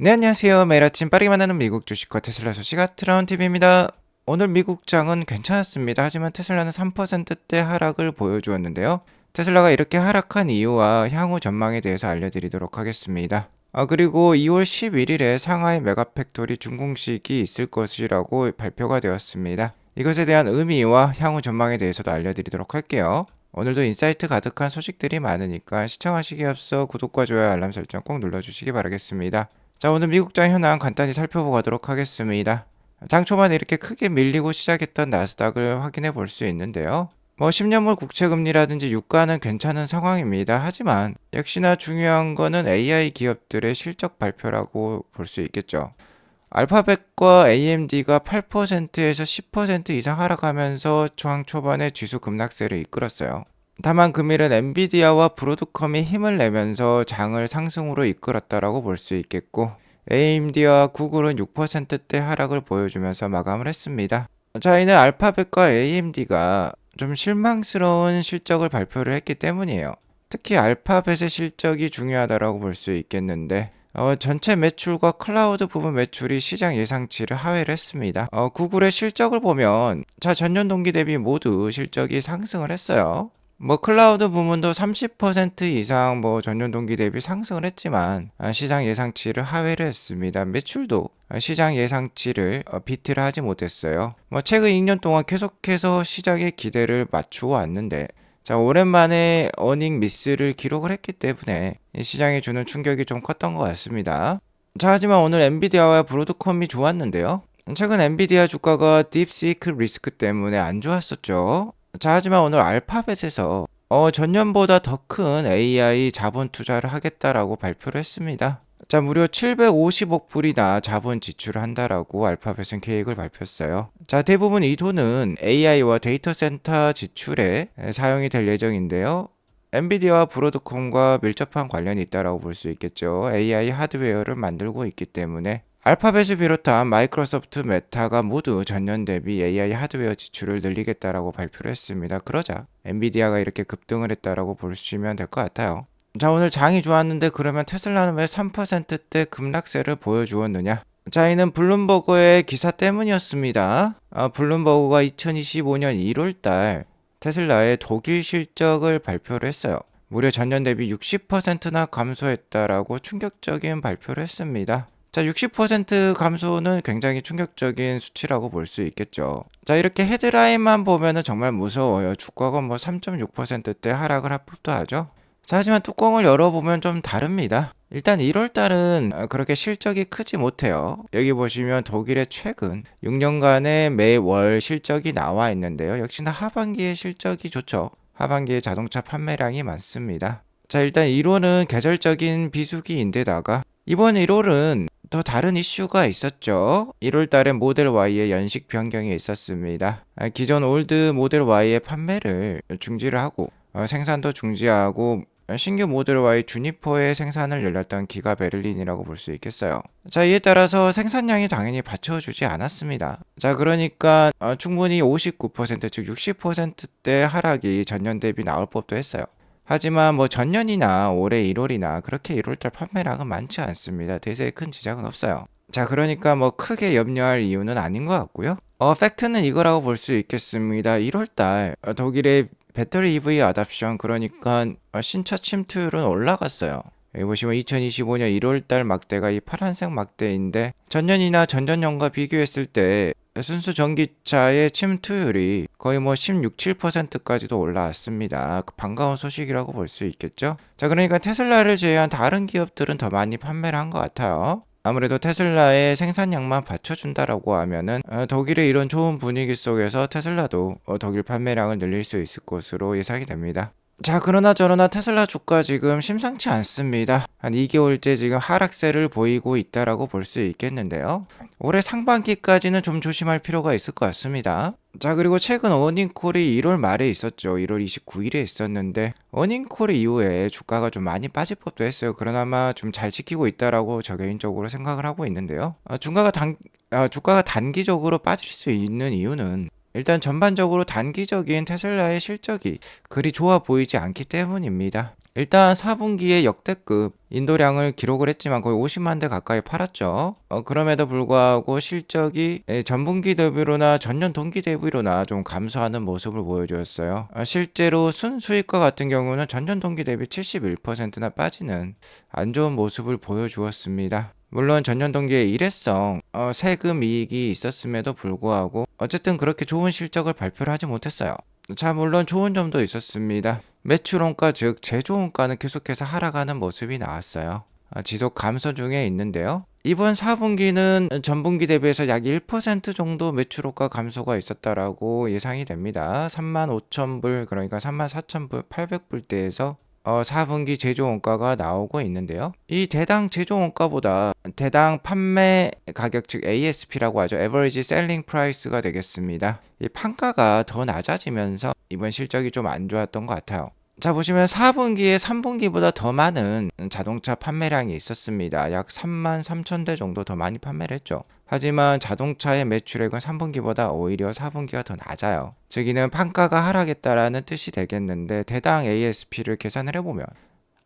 네, 안녕하세요. 매일 아침 빠르게 만나는 미국 주식과 테슬라 소식 아트라운 TV입니다. 오늘 미국장은 괜찮았습니다. 하지만 테슬라는 3%대 하락을 보여주었는데요. 테슬라가 이렇게 하락한 이유와 향후 전망에 대해서 알려드리도록 하겠습니다. 그리고 2월 11일에 상하이 메가팩토리 준공식이 있을 것이라고 발표가 되었습니다. 이것에 대한 의미와 향후 전망에 대해서도 알려드리도록 할게요. 오늘도 인사이트 가득한 소식들이 많으니까 시청하시기에 앞서 구독과 좋아요, 알람 설정 꼭 눌러주시기 바라겠습니다. 자, 오늘 미국장 현황 간단히 살펴보고 가도록 하겠습니다. 장 초반에 이렇게 크게 밀리고 시작했던 나스닥을 확인해 볼 수 있는데요. 10년물 국채금리라든지 유가는 괜찮은 상황입니다. 하지만 역시나 중요한 거는 AI 기업들의 실적 발표라고 볼 수 있겠죠. 알파벳과 AMD가 8%에서 10% 이상 하락하면서 장 초반에 지수 급락세를 이끌었어요. 다만 금일은 엔비디아와 브로드컴이 힘을 내면서 장을 상승으로 이끌었다라고 볼 수 있겠고, AMD와 구글은 6%대 하락을 보여주면서 마감을 했습니다. 자, 이는 알파벳과 AMD가 좀 실망스러운 실적을 발표를 했기 때문이에요. 특히 알파벳의 실적이 중요하다라고 볼 수 있겠는데, 전체 매출과 클라우드 부분 매출이 시장 예상치를 하회를 했습니다. 구글의 실적을 보면 전년 동기 대비 모두 실적이 상승을 했어요. 클라우드 부문도 30% 이상 전년 동기 대비 상승을 했지만 시장 예상치를 하회를 했습니다. 매출도 시장 예상치를 비트를 하지 못했어요. 최근 2년 동안 계속해서 시장의 기대를 맞추어 왔는데 오랜만에 어닝 미스를 기록을 했기 때문에 시장에 주는 충격이 좀 컸던 것 같습니다. 하지만 오늘 엔비디아와 브로드컴이 좋았는데요. 최근 엔비디아 주가가 딥시크 리스크 때문에 안 좋았었죠. 하지만 오늘 알파벳에서 전년보다 더 큰 AI 자본 투자를 하겠다라고 발표를 했습니다. 무려 750억 불이나 자본 지출을 한다라고 알파벳은 계획을 발표했어요. 대부분 이 돈은 AI와 데이터 센터 지출에 사용이 될 예정인데요. 엔비디아와 브로드컴과 밀접한 관련이 있다라고 볼 수 있겠죠. AI 하드웨어를 만들고 있기 때문에 알파벳을 비롯한 마이크로소프트, 메타가 모두 전년 대비 AI 하드웨어 지출을 늘리겠다라고 발표를 했습니다. 그러자 엔비디아가 이렇게 급등을 했다라고 보시면 될 것 같아요. 오늘 장이 좋았는데 그러면 테슬라는 왜 3%대 급락세를 보여주었느냐? 이는 블룸버그의 기사 때문이었습니다. 블룸버그가 2025년 1월달 테슬라의 독일 실적을 발표를 했어요. 무려 전년 대비 60%나 감소했다라고 충격적인 발표를 했습니다. 60% 감소는 굉장히 충격적인 수치라고 볼 수 있겠죠. 이렇게 헤드라인만 보면은 정말 무서워요. 주가가 3.6%대 하락을 할 법도 하죠. 하지만 뚜껑을 열어보면 좀 다릅니다. 일단 1월 달은 그렇게 실적이 크지 못해요. 여기 보시면 독일의 최근 6년간의 매월 실적이 나와 있는데요. 역시나 하반기의 실적이 좋죠. 하반기에 자동차 판매량이 많습니다. 일단 1월은 계절적인 비수기인데다가 이번 1월은 더 다른 이슈가 있었죠. 1월 달에 모델 Y의 연식 변경이 있었습니다. 기존 올드 모델 Y의 판매를 중지를 하고 생산도 중지하고 신규 모델 Y 주니퍼의 생산을 열렸던 기가 베를린이라고 볼 수 있겠어요. 이에 따라서 생산량이 당연히 받쳐주지 않았습니다. 그러니까 충분히 59% 즉 60%대 하락이 전년 대비 나올 법도 했어요. 하지만 전년이나 올해 1월이나 그렇게 1월달 판매량은 많지 않습니다. 대세에 큰 지장은 없어요. 그러니까 크게 염려할 이유는 아닌 것 같고요. 팩트는 이거라고 볼 수 있겠습니다. 1월달 독일의 배터리 EV 어답션, 그러니까 신차 침투율은 올라갔어요. 여기 보시면 2025년 1월달 막대가 이 파란색 막대인데 전년이나 전전년과 비교했을 때 순수 전기차의 침투율이 거의 16, 7%까지도 올라왔습니다. 반가운 소식이라고 볼 수 있겠죠. 그러니까 테슬라를 제외한 다른 기업들은 더 많이 판매를 한 것 같아요. 아무래도 테슬라의 생산량만 받쳐준다라고 하면은 독일의 이런 좋은 분위기 속에서 테슬라도 독일 판매량을 늘릴 수 있을 것으로 예상이 됩니다. 그러나 저러나 테슬라 주가 지금 심상치 않습니다. 한 2개월째 지금 하락세를 보이고 있다라고 볼 수 있겠는데요. 올해 상반기까지는 좀 조심할 필요가 있을 것 같습니다. 그리고 최근 어닝콜이 1월 말에 있었죠. 1월 29일에 있었는데 어닝콜 이후에 주가가 좀 많이 빠질 법도 했어요. 그러나마 좀 잘 지키고 있다라고 저 개인적으로 생각을 하고 있는데요. 주가가 단기적으로 빠질 수 있는 이유는 일단 전반적으로 단기적인 테슬라의 실적이 그리 좋아 보이지 않기 때문입니다. 일단 4분기에 역대급 인도량을 기록을 했지만 거의 50만 대 가까이 팔았죠. 그럼에도 불구하고 실적이 전분기 대비로나 전년 동기 대비로나 좀 감소하는 모습을 보여주었어요. 실제로 순수익과 같은 경우는 전년 동기 대비 71%나 빠지는 안 좋은 모습을 보여주었습니다. 물론 전년 동기에 일회성 세금 이익이 있었음에도 불구하고 어쨌든 그렇게 좋은 실적을 발표를 하지 못했어요. 자, 물론 좋은 점도 있었습니다. 매출 원가 즉 제조 원가는 계속해서 하락하는 모습이 나왔어요. 지속 감소 중에 있는데요. 이번 4분기는 전분기 대비해서 약 1% 정도 매출 원가 감소가 있었다라고 예상이 됩니다. 35,000불 그러니까 34,000불 800불대에서 4분기 제조 원가가 나오고 있는데요. 이 대당 제조 원가보다 대당 판매 가격 즉 ASP라고 하죠. Average Selling Price가 되겠습니다. 이 판가가 더 낮아지면서 이번 실적이 좀 안 좋았던 것 같아요. 자, 보시면 4분기에 3분기보다 더 많은 자동차 판매량이 있었습니다. 약 33,000대 정도 더 많이 판매를 했죠. 하지만 자동차의 매출액은 3분기보다 오히려 4분기가 더 낮아요. 즉 이는 판가가 하락했다라는 뜻이 되겠는데 대당 ASP를 계산을 해보면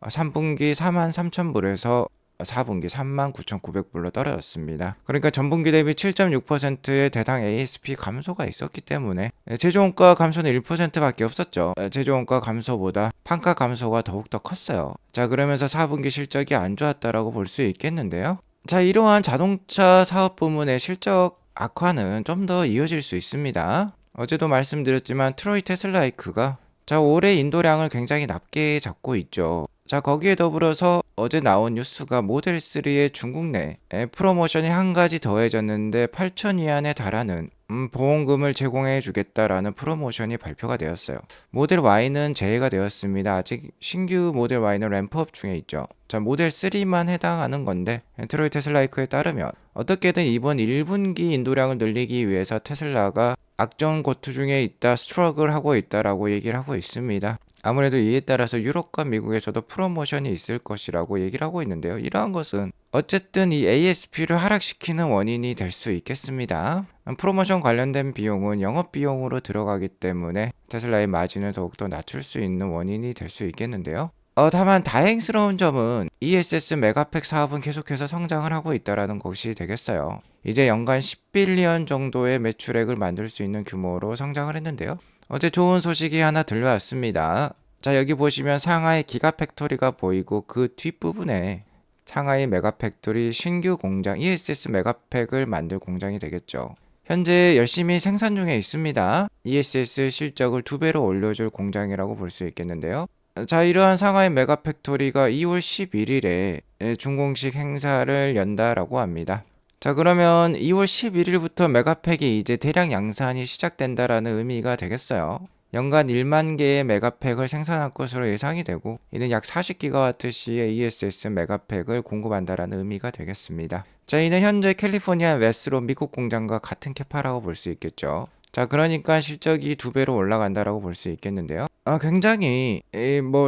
3분기 43,000불에서 4분기 39,900불로 떨어졌습니다. 그러니까 전분기 대비 7.6%의 대당 ASP 감소가 있었기 때문에 제조원가 감소는 1%밖에 없었죠. 제조원가 감소보다 판가 감소가 더욱더 컸어요. 자, 그러면서 4분기 실적이 안 좋았다라고 볼 수 있겠는데요. 자, 이러한 자동차 사업 부문의 실적 악화는 좀 더 이어질 수 있습니다. 어제도 말씀드렸지만 트로이 테슬라이크가 자, 올해 인도량을 굉장히 낮게 잡고 있죠. 자, 거기에 더불어서 어제 나온 뉴스가 모델 3의 중국 내 프로모션이 한 가지 더해졌는데 8천 위안에 달하는 보험금을 제공해 주겠다라는 프로모션이 발표가 되었어요. 모델 Y는 제외가 되었습니다. 아직 신규 모델 Y는 램프업 중에 있죠. 자, 모델 3만 해당하는 건데 트로이 테슬라이크에 따르면 어떻게든 이번 1분기 인도량을 늘리기 위해서 테슬라가 악전고투 중에 있다, 스트러글 하고 있다라고 얘기를 하고 있습니다. 아무래도 이에 따라서 유럽과 미국에서도 프로모션이 있을 것이라고 얘기를 하고 있는데요. 이러한 것은 어쨌든 이 ASP를 하락시키는 원인이 될 수 있겠습니다. 프로모션 관련된 비용은 영업비용으로 들어가기 때문에 테슬라의 마진을 더욱더 낮출 수 있는 원인이 될 수 있겠는데요. 다만 다행스러운 점은 ESS 메가팩 사업은 계속해서 성장을 하고 있다는 것이 되겠어요. 이제 연간 10빌리언 정도의 매출액을 만들 수 있는 규모로 성장을 했는데요. 어제 좋은 소식이 하나 들려왔습니다. 자, 여기 보시면 상하이 기가팩토리가 보이고 그 뒷부분에 상하이 메가팩토리 신규 공장 ESS 메가팩을 만들 공장이 되겠죠. 현재 열심히 생산 중에 있습니다. ESS 실적을 2배로 올려줄 공장이라고 볼 수 있겠는데요. 자, 이러한 상하이 메가팩토리가 2월 11일에 준공식 행사를 연다라고 합니다. 자, 그러면 2월 11일부터 메가팩이 이제 대량 양산이 시작된다라는 의미가 되겠어요. 연간 1만 개의 메가팩을 생산할 것으로 예상이 되고 이는 약 40GWh의 ESS 메가팩을 공급한다라는 의미가 되겠습니다. 자, 이는 현재 캘리포니아 레스로 미국 공장과 같은 캐파라고 볼 수 있겠죠. 자, 그러니까 실적이 2배로 올라간다라고 볼 수 있겠는데요. 굉장히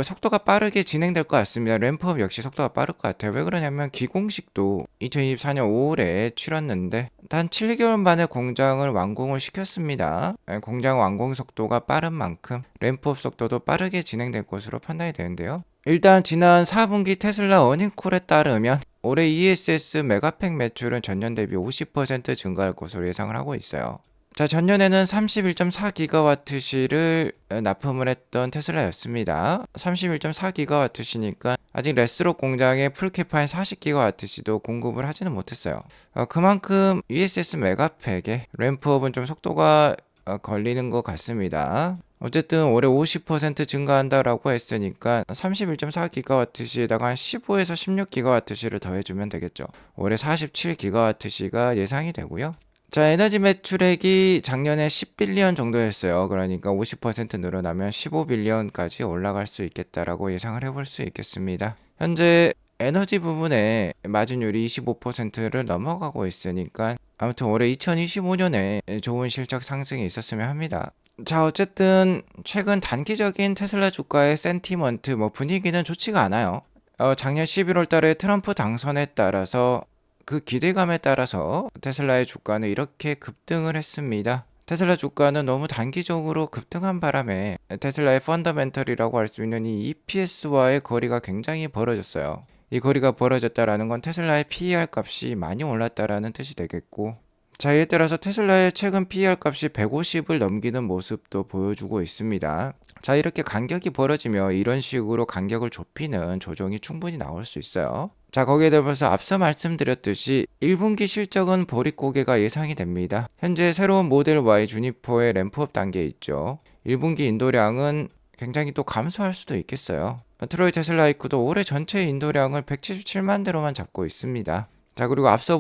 속도가 빠르게 진행될 것 같습니다. 램프업 역시 속도가 빠를 것 같아요. 왜 그러냐면 기공식도 2024년 5월에 치렀는데 단 7개월 만에 공장을 완공을 시켰습니다. 공장 완공 속도가 빠른 만큼 램프업 속도도 빠르게 진행될 것으로 판단이 되는데요. 일단 지난 4분기 테슬라 어닝콜에 따르면 올해 ESS 메가팩 매출은 전년 대비 50% 증가할 것으로 예상을 하고 있어요. 자, 전년에는 31.4GWh를 납품을 했던 테슬라였습니다. 31.4GWh니까 아직 레스로 공장에 풀캐파인 40GWh도 공급을 하지는 못했어요. 그만큼 ESS 메가팩의 램프업은 좀 속도가 걸리는 것 같습니다. 어쨌든 올해 50% 증가한다라고 했으니까 31.4GWh에다가 한 15에서 16GWh를 더해주면 되겠죠. 올해 47GWh가 예상이 되고요. 자, 에너지 매출액이 작년에 10빌리언 정도였어요. 그러니까 50% 늘어나면 15빌리언까지 올라갈 수 있겠다라고 예상을 해볼 수 있겠습니다. 현재 에너지 부분에 마진율이 25%를 넘어가고 있으니까 아무튼 올해 2025년에 좋은 실적 상승이 있었으면 합니다. 자, 어쨌든 최근 단기적인 테슬라 주가의 센티먼트 분위기는 좋지가 않아요. 작년 11월 달에 트럼프 당선에 따라서 그 기대감에 따라서 테슬라의 주가는 이렇게 급등을 했습니다. 테슬라 주가는 너무 단기적으로 급등한 바람에 테슬라의 펀더멘털이라고 할 수 있는 이 EPS와의 거리가 굉장히 벌어졌어요. 이 거리가 벌어졌다라는 건 테슬라의 PER 값이 많이 올랐다라는 뜻이 되겠고, 자, 이에 따라서 테슬라의 최근 PER 값이 150을 넘기는 모습도 보여주고 있습니다. 자, 이렇게 간격이 벌어지며 이런 식으로 간격을 좁히는 조정이 충분히 나올 수 있어요. 자, 거기에 더불어서 앞서 말씀드렸듯이 1분기 실적은 보릿고개가 예상이 됩니다. 현재 새로운 모델 Y 주니퍼의 램프업 단계에 있죠. 1분기 인도량은 굉장히 또 감소할 수도 있겠어요. 트로이 테슬라 이크도 올해 전체 인도량을 177만 대로만 잡고 있습니다. 자, 그리고 앞서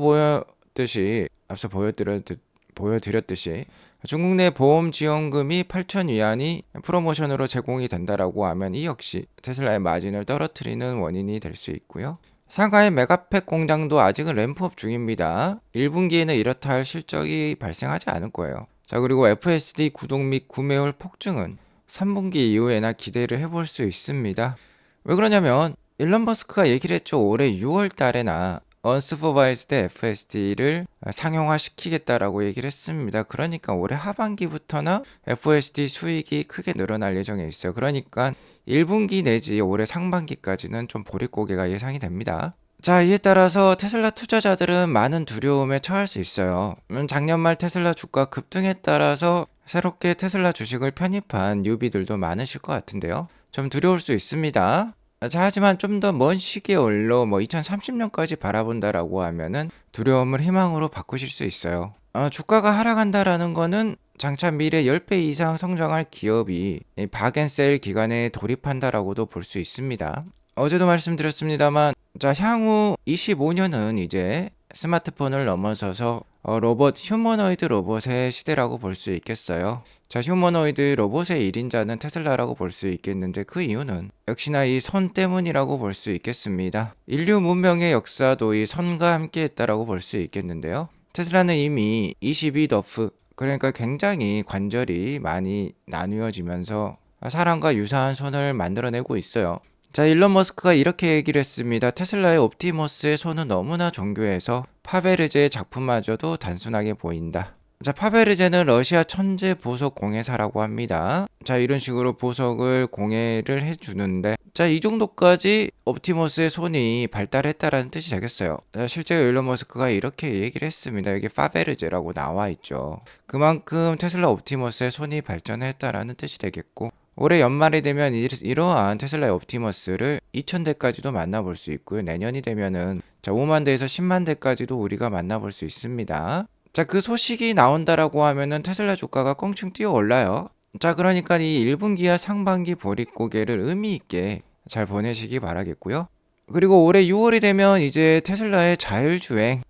보여드렸듯이 중국 내 보험 지원금이 8천 위안이 프로모션으로 제공이 된다라고 하면 이 역시 테슬라의 마진을 떨어뜨리는 원인이 될 수 있고요. 상하이 메가팩 공장도 아직은 램프업 중입니다. 1분기에는 이렇다 할 실적이 발생하지 않을 거예요. 자, 그리고 FSD 구독 및 구매율 폭증은 3분기 이후에나 기대를 해볼 수 있습니다. 왜 그러냐면 일론 머스크가 얘기를 했죠. 올해 6월 달에나 언스퍼바이스드 FSD를 상용화시키겠다라고 얘기를 했습니다. 그러니까 올해 하반기부터나 FSD 수익이 크게 늘어날 예정에 있어요. 그러니까 1분기 내지 올해 상반기까지는 좀 보릿고개가 예상이 됩니다. 자, 이에 따라서 테슬라 투자자들은 많은 두려움에 처할 수 있어요. 작년 말 테슬라 주가 급등에 따라서 새롭게 테슬라 주식을 편입한 뉴비들도 많으실 것 같은데요. 좀 두려울 수 있습니다. 자, 하지만 좀 더 먼 시기열로 2030년까지 바라본다라고 하면은 두려움을 희망으로 바꾸실 수 있어요. 주가가 하락한다라는 거는 장차 미래 10배 이상 성장할 기업이 박앤셀 기간에 돌입한다라고도 볼 수 있습니다. 어제도 말씀드렸습니다만, 자, 향후 25년은 이제 스마트폰을 넘어서서 휴머노이드 로봇의 시대라고 볼 수 있겠어요. 자, 휴머노이드 로봇의 1인자는 테슬라라고 볼 수 있겠는데 그 이유는 역시나 이 손 때문이라고 볼 수 있겠습니다. 인류 문명의 역사도 이 손과 함께 했다라고 볼 수 있겠는데요. 테슬라는 이미 22더프, 그러니까 굉장히 관절이 많이 나누어지면서 사람과 유사한 손을 만들어내고 있어요. 자, 일론 머스크가 이렇게 얘기를 했습니다. 테슬라의 옵티머스의 손은 너무나 정교해서 파베르제의 작품마저도 단순하게 보인다. 자, 파베르제는 러시아 천재 보석 공예사라고 합니다. 자, 이런 식으로 보석을 공예를 해주는데, 자, 이 정도까지 옵티머스의 손이 발달했다라는 뜻이 되겠어요. 자, 실제로 일론 머스크가 이렇게 얘기를 했습니다. 여기 파베르제라고 나와 있죠. 그만큼 테슬라 옵티머스의 손이 발전했다라는 뜻이 되겠고, 올해 연말이 되면 이러한 테슬라의 옵티머스를 2,000대까지도 만나볼 수 있고요. 내년이 되면은 5만 대에서 10만 대까지도 우리가 만나볼 수 있습니다. 자, 그 소식이 나온다라고 하면은 테슬라 주가가 껑충 뛰어 올라요. 자, 그러니까 이 1분기와 상반기 보릿고개를 의미 있게 잘 보내시기 바라겠고요. 그리고 올해 6월이 되면 이제 테슬라의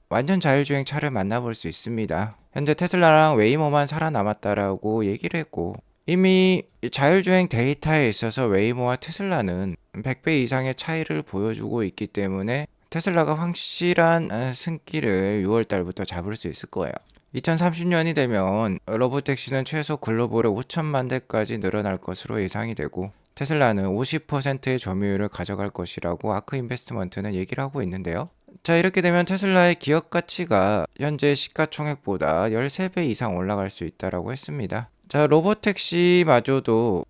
완전 자율주행 차를 만나볼 수 있습니다. 현재 테슬라랑 웨이모만 살아남았다라고 얘기를 했고, 이미 자율주행 데이터에 있어서 웨이모와 테슬라는 100배 이상의 차이를 보여주고 있기 때문에 테슬라가 확실한 승기를 6월 달부터 잡을 수 있을 거예요. 2030년이 되면 로보택시는 최소 글로벌에 5천만 대까지 늘어날 것으로 예상이 되고, 테슬라는 50%의 점유율을 가져갈 것이라고 아크 인베스트먼트는 얘기를 하고 있는데요. 자, 이렇게 되면 테슬라의 기업 가치가 현재 시가총액보다 13배 이상 올라갈 수 있다고 했습니다. 자, 로보택시만으로도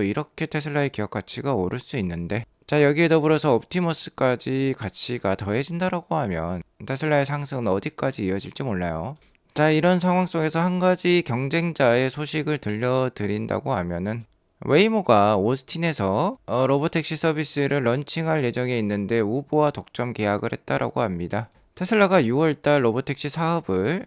이렇게 테슬라의 기업 가치가 오를 수 있는데, 자, 여기에 더불어서 옵티머스까지 가치가 더해진다라고 하면 테슬라의 상승은 어디까지 이어질지 몰라요. 자, 이런 상황 속에서 한 가지 경쟁자의 소식을 들려드린다고 하면은 웨이모가 오스틴에서 로보택시 서비스를 런칭할 예정에 있는데 우버와 독점 계약을 했다라고 합니다. 테슬라가 6월달 로보택시 사업을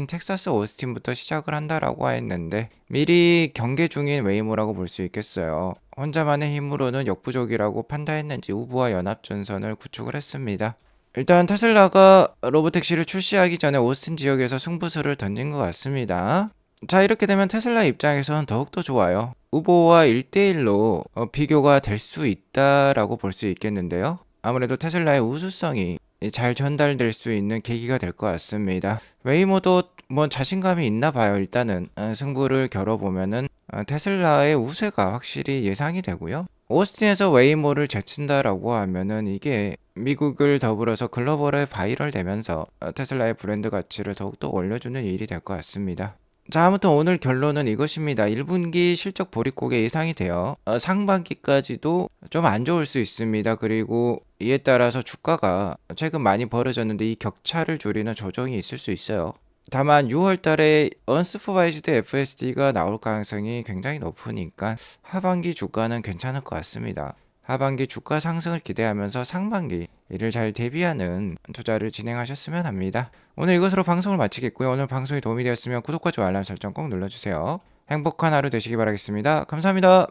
텍사스 오스틴부터 시작을 한다라고 했는데 미리 경계 중인 웨이모라고 볼 수 있겠어요. 혼자만의 힘으로는 역부족이라고 판단했는지 우버와 연합전선을 구축을 했습니다. 일단 테슬라가 로보택시를 출시하기 전에 오스틴 지역에서 승부수를 던진 것 같습니다. 자, 이렇게 되면 테슬라 입장에서는 더욱더 좋아요. 우버와 1대1로 비교가 될 수 있다라고 볼 수 있겠는데요. 아무래도 테슬라의 우수성이 잘 전달될 수 있는 계기가 될 것 같습니다. 웨이모도 자신감이 있나 봐요. 일단은 승부를 겨뤄보면은 테슬라의 우세가 확실히 예상이 되고요. 오스틴에서 웨이모를 제친다라고 하면은 이게 미국을 더불어서 글로벌에 바이럴 되면서 테슬라의 브랜드 가치를 더욱더 올려주는 일이 될 것 같습니다. 자, 아무튼 오늘 결론은 이것입니다. 1분기 실적 보릿고개 예상이 돼요. 상반기까지도 좀 안 좋을 수 있습니다. 그리고 이에 따라서 주가가 최근 많이 벌어졌는데 이 격차를 줄이는 조정이 있을 수 있어요. 다만 6월 달에 언스퍼바이즈드 FSD가 나올 가능성이 굉장히 높으니까 하반기 주가는 괜찮을 것 같습니다. 하반기 주가 상승을 기대하면서 상반기 이를 잘 대비하는 투자를 진행하셨으면 합니다. 오늘 이것으로 방송을 마치겠고요. 오늘 방송이 도움이 되었으면 구독과 좋아요 알람 설정 꼭 눌러주세요. 행복한 하루 되시기 바라겠습니다. 감사합니다.